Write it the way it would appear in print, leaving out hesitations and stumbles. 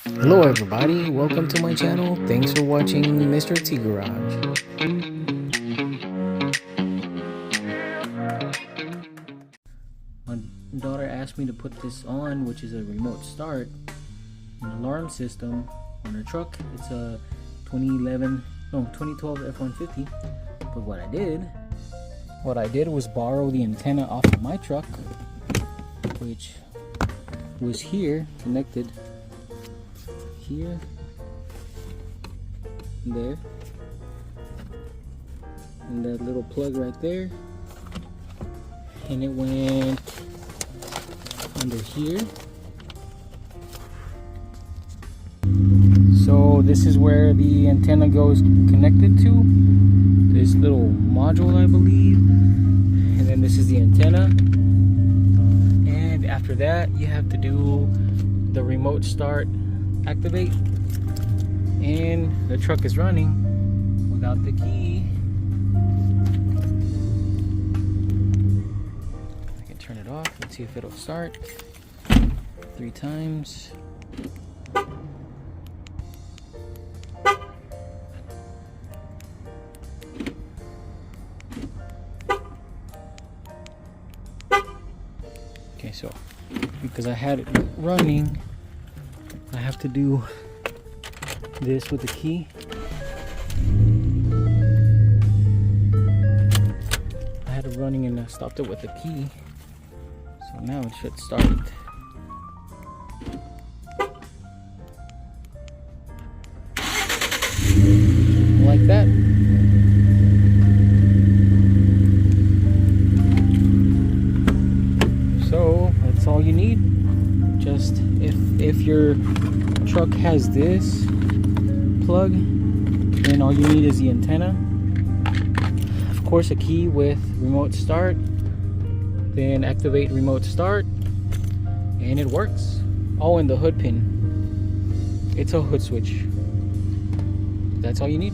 Hello everybody, welcome to my channel. Thanks for watching Mr. T Garage. My daughter asked me to put this on, which is a remote start, an alarm system on her truck. It's a 2012 F150. But what I did was borrow the antenna off of my truck, which was here, connected here, there, and that little plug right there, and it went under here. So this is where the antenna goes connected to this little module, I believe, and then this is the antenna. And after that you have to do the remote start, activate, and the truck is running without the key. I can turn it off. Let's see if it'll start 3 times. Okay, so because I had it running, I have to do this with the key. I had it running and I stopped it with the key. So now it should start. Like that. So that's all you need. Just if your truck has this plug, then all you need is the antenna, of course a key with remote start, then activate remote start, and it works. Oh, and the hood pin, it's a hood switch. That's all you need.